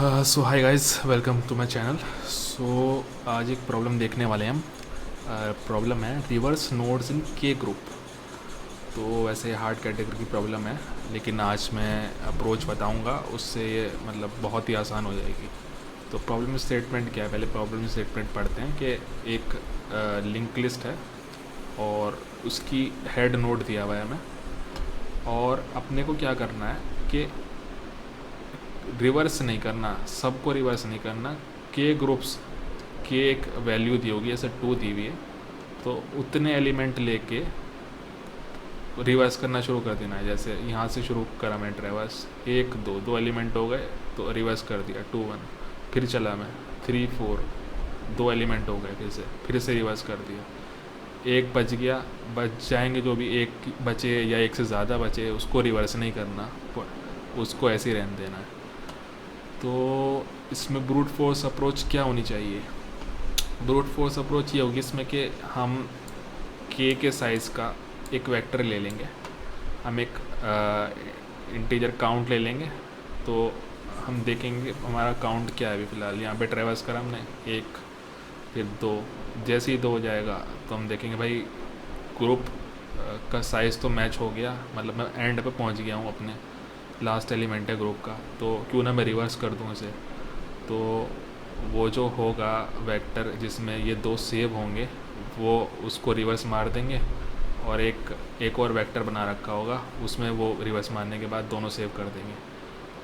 So hi guys, welcome to my channel. आज एक problem देखने वाले हैं हम। प्रॉब्लम है रिवर्स नोड्स इन के ग्रुप। तो वैसे हार्ड कैटेगरी की प्रॉब्लम है, लेकिन आज मैं अप्रोच बताऊंगा, उससे ये मतलब बहुत ही आसान हो जाएगी। तो प्रॉब्लम स्टेटमेंट क्या है, पहले प्रॉब्लम स्टेटमेंट पढ़ते हैं कि एक लिंक लिस्ट है और उसकी हेड नोड दिया हुआ है हमें, और अपने को क्या करना है कि रिवर्स नहीं करना, सबको रिवर्स नहीं करना। के ग्रुप्स के एक वैल्यू दी होगी, जैसे 2 दी हुई है, तो उतने एलिमेंट लेके रिवर्स करना शुरू कर देना है। जैसे यहाँ से शुरू करा मैं ट्रेवर्स, 1 2 दो एलिमेंट हो गए तो रिवर्स कर दिया 2 1, फिर चला मैं 3 4 दो एलिमेंट हो गए, फिर से रिवर्स कर दिया। एक बच गया, बच जाएंगे जो भी एक बचे या एक से ज़्यादा बचे उसको रिवर्स नहीं करना, उसको ऐसे ही रहने देना है। तो इसमें ब्रूट फोर्स अप्रोच क्या होनी चाहिए? ब्रूट फोर्स अप्रोच ये होगी इसमें कि हम के साइज़ का एक वेक्टर ले लेंगे, हम एक इंटीजर काउंट ले लेंगे। तो हम देखेंगे हमारा काउंट क्या है। अभी फ़िलहाल यहाँ पे ट्रेवर्स करा हमने 1, फिर 2, जैसे ही 2 हो जाएगा तो हम देखेंगे भाई ग्रुप का साइज़ तो मैच हो गया, मतलब मैं एंड पे पहुँच गया हूँ, अपने लास्ट एलिमेंट है ग्रुप का, तो क्यों ना मैं रिवर्स कर दूँ इसे। तो वो जो होगा वेक्टर जिसमें ये 2 सेव होंगे, वो उसको रिवर्स मार देंगे, और एक और वेक्टर बना रखा होगा, उसमें वो रिवर्स मारने के बाद दोनों सेव कर देंगे।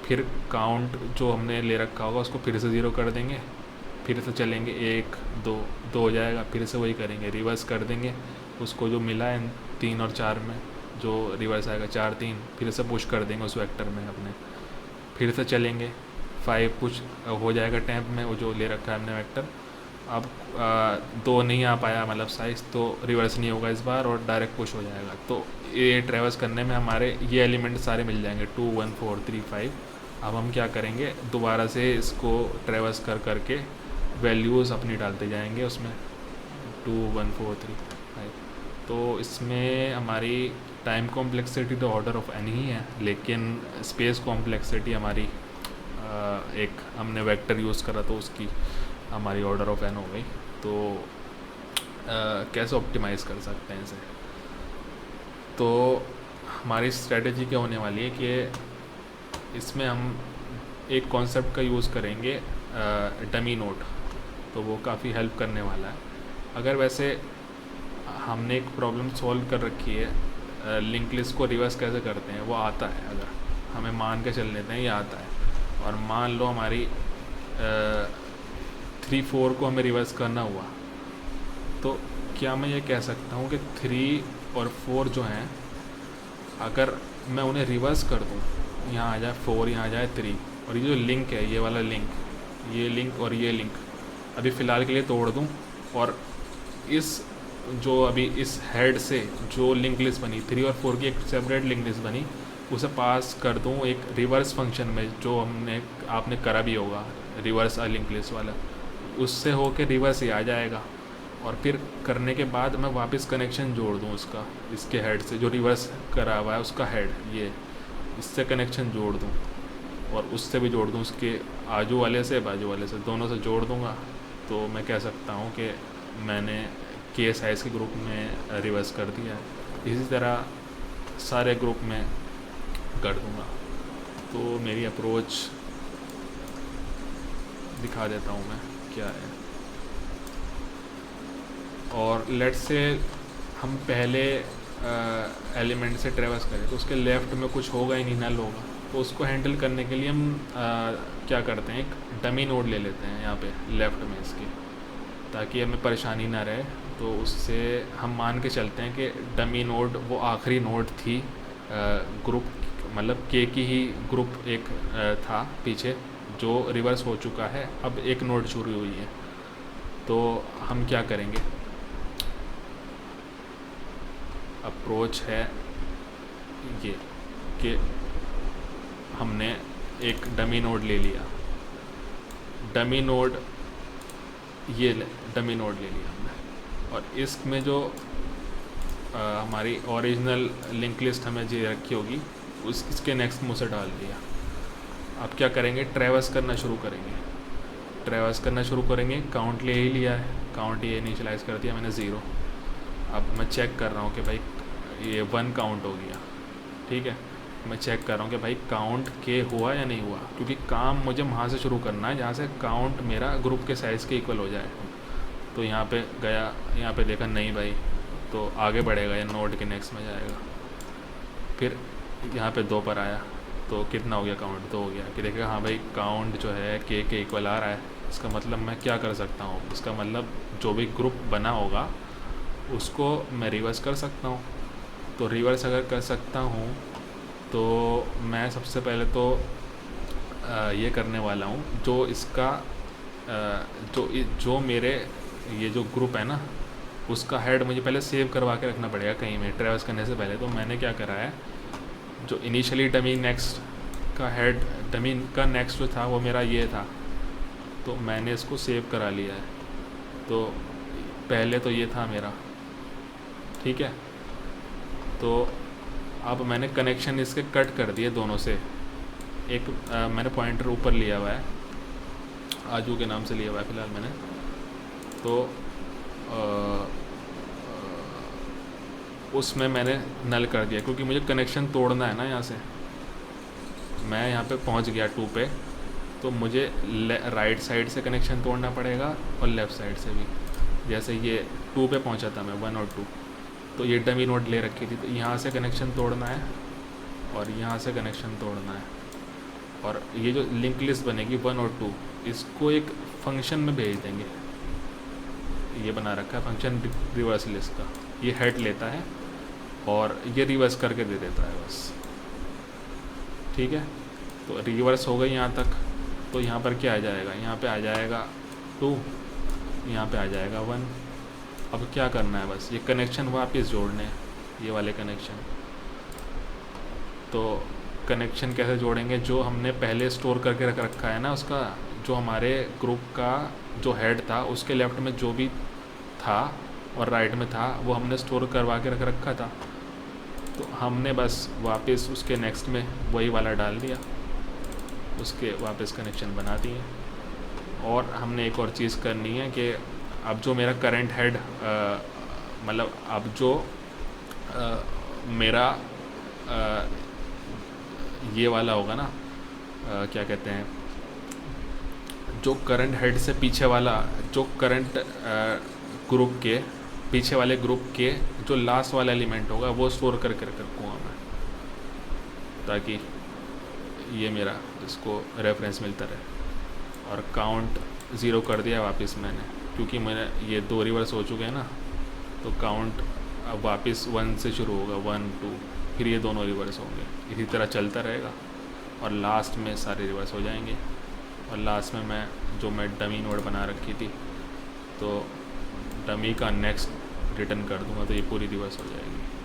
फिर काउंट जो हमने ले रखा होगा उसको फिर से 0 कर देंगे, फिर से चलेंगे 1 2 2 हो जाएगा, फिर से वही करेंगे, रिवर्स कर देंगे उसको जो मिला है 3 और 4 में, जो रिवर्स आएगा 4 3, फिर से पुश कर देंगे उस वेक्टर में अपने, फिर से चलेंगे 5 पुश हो जाएगा टैंप में वो जो ले रखा है हमने वेक्टर। अब 2 नहीं आ पाया, मतलब साइज़ तो रिवर्स नहीं होगा इस बार, और डायरेक्ट पुश हो जाएगा। तो ये ट्रेवर्स करने में हमारे ये एलिमेंट सारे मिल जाएंगे 2 1 4 3 5। अब हम क्या करेंगे, दोबारा से इसको ट्रेवर्स कर करके वैल्यूज़ अपनी डालते जाएंगे उसमें, 2 1 4 3 5। तो इसमें हमारी टाइम कॉम्प्लेक्सिटी तो ऑर्डर ऑफ एन ही है, लेकिन स्पेस कॉम्प्लेक्सिटी हमारी एक हमने वेक्टर यूज़ करा तो उसकी हमारी ऑर्डर ऑफ एन हो गई। तो कैसे ऑप्टिमाइज़ कर सकते हैं इसे? तो हमारी स्ट्रेटजी क्या होने वाली है कि इसमें हम एक कॉन्सेप्ट का यूज़ करेंगे, डमी नोड। तो वो काफ़ी हेल्प करने वाला है। अगर वैसे हमने एक प्रॉब्लम सॉल्व कर रखी है, लिंक लिस्ट को रिवर्स कैसे करते हैं वो आता है, अगर हमें मान के चल लेते हैं ये आता है, और मान लो हमारी 3 4 को हमें रिवर्स करना हुआ, तो क्या मैं ये कह सकता हूँ कि 3 और 4 जो हैं, अगर मैं उन्हें रिवर्स कर दूँ, यहाँ आ जाए 4, यहाँ आ जाए 3, और ये जो लिंक है, ये वाला लिंक, ये लिंक और ये लिंक अभी फ़िलहाल के लिए तोड़ दूँ, और इस जो अभी इस हेड से जो लिंक लिस्ट बनी 3 और 4 की एक सेपरेट लिंक लिस्ट बनी, उसे पास कर दूँ एक रिवर्स फंक्शन में, जो आपने करा भी होगा रिवर्स लिंक लिस्ट वाला, उससे हो के रिवर्स ही आ जाएगा। और फिर करने के बाद मैं वापस कनेक्शन जोड़ दूँ उसका, इसके हेड से जो रिवर्स करा हुआ है उसका हेड, ये इससे कनेक्शन जोड़ दूँ, और उससे भी जोड़ दूँ, उसके आजू वाले से बाजू वाले से, दोनों से जोड़ दूँगा। तो मैं कह सकता हूँ कि मैंने के साइज़ के ग्रुप में रिवर्स कर दिया है। इसी तरह सारे ग्रुप में कर दूँगा। तो मेरी अप्रोच दिखा देता हूँ मैं क्या है। और लेट से हम पहले एलिमेंट से ट्रेवर्स करें, तो उसके लेफ़्ट में कुछ होगा ही नहीं, नल होगा। तो उसको हैंडल करने के लिए हम क्या करते हैं, एक डमी नोड ले लेते हैं यहाँ पे लेफ़्ट में इसके, ताकि हमें परेशानी ना रहे। तो उससे हम मान के चलते हैं कि डमी नोड वो आखिरी नोड थी ग्रुप, मतलब के की ही ग्रुप एक था पीछे जो रिवर्स हो चुका है, अब एक नोड शुरू हुई है। तो हम क्या करेंगे, अप्रोच है ये कि हमने एक डमी नोड ले लिया, डमी नोड ये डमी नोड ले लिया हमने, और इसमें जो हमारी ओरिजिनल लिंक लिस्ट हमें जो रखी होगी इसके नेक्स्ट में उसे डाल दिया। अब क्या करेंगे, ट्रैवर्स करना शुरू करेंगे। ट्रैवर्स करना शुरू करेंगे, काउंट ले ही लिया है, काउंट ये इनिशियलाइज़ कर दिया मैंने 0। अब मैं चेक कर रहा हूँ कि भाई ये 1 काउंट हो गया, ठीक है। मैं चेक कर रहा हूँ कि भाई काउंट के हुआ या नहीं हुआ, क्योंकि काम मुझे वहाँ से शुरू करना है जहाँ से काउंट मेरा ग्रुप के साइज़ के इक्वल हो जाए। तो यहाँ पे गया, यहाँ पे देखा नहीं भाई, तो आगे बढ़ेगा या नोड के नेक्स्ट में जाएगा। फिर यहाँ पे 2 पर आया, तो कितना हो गया, काउंट 2 हो गया। कि देखेगा हाँ भाई काउंट जो है के इक्वल आ रहा है, इसका मतलब मैं क्या कर सकता हूँ, इसका मतलब जो भी ग्रुप बना होगा उसको मैं रिवर्स कर सकता हूँ। तो रिवर्स अगर कर सकता हूँ तो मैं सबसे पहले तो ये करने वाला हूँ, जो इसका जो मेरे ये जो ग्रुप है ना उसका हेड मुझे पहले सेव करवा के रखना पड़ेगा कहीं में ट्रैवर्स करने से पहले। तो मैंने क्या करा है, जो इनिशियली डमी नेक्स्ट का हेड, डमी का नेक्स्ट जो था वो मेरा ये था, तो मैंने इसको सेव करा लिया है। तो पहले तो ये था मेरा, ठीक है। तो अब मैंने कनेक्शन इसके कट कर दिए दोनों से। एक मैंने पॉइंटर ऊपर लिया हुआ है, आजू के नाम से लिया हुआ है फ़िलहाल मैंने। तो उसमें मैंने नल कर दिया, क्योंकि मुझे कनेक्शन तोड़ना है ना। यहाँ से मैं यहाँ पे पहुँच गया 2 पे, तो मुझे राइट साइड से कनेक्शन तोड़ना पड़ेगा और लेफ़्ट साइड से भी। जैसे ये 2 पे पहुँचा था मैं, 1 और 2, तो ये डमी नोड ले रखी थी, तो यहाँ से कनेक्शन तोड़ना है और यहाँ से कनेक्शन तोड़ना है। और ये जो लिंक लिस्ट बनेगी 1 और 2, इसको एक फंक्शन में भेज देंगे। ये बना रखा है फंक्शन रिवर्स लिस्ट का, ये हेड लेता है और ये रिवर्स करके दे देता है बस, ठीक है। तो रिवर्स हो गई यहाँ तक। तो यहाँ पर क्या आ जाएगा, यहाँ पे आ जाएगा 2, यहाँ पे आ जाएगा 1। अब क्या करना है, बस ये कनेक्शन वापस जोड़ने हैं, ये वाले कनेक्शन। तो कनेक्शन कैसे जोड़ेंगे, जो हमने पहले स्टोर करके रख रखा है ना, उसका जो हमारे ग्रुप का जो हेड था उसके लेफ़्ट में जो भी था और राइट में था वो हमने स्टोर करवा के रख रखा था। तो हमने बस वापस उसके नेक्स्ट में वही वाला डाल दिया, उसके वापस कनेक्शन बना दिए। और हमने एक और चीज़ करनी है कि अब जो मेरा करंट हेड मतलब अब जो मेरा ये वाला होगा ना, क्या कहते हैं, जो करंट हेड से पीछे वाला, जो करंट ग्रुप के पीछे वाले ग्रुप के जो लास्ट वाला एलिमेंट होगा वो स्टोर करके रखूँगा मैं, ताकि ये मेरा इसको रेफरेंस मिलता रहे। और काउंट 0 कर दिया वापस मैंने, क्योंकि मैंने ये 2 रिवर्स हो चुके हैं ना, तो काउंट अब वापस 1 से शुरू होगा, 1 2, फिर ये दोनों रिवर्स होंगे। इसी तरह चलता रहेगा और लास्ट में सारे रिवर्स हो जाएंगे। और लास्ट में मैं डमी नोड बना रखी थी, तो डमी का नेक्स्ट रिटर्न कर दूंगा, तो ये पूरी रिवर्स हो जाएगी।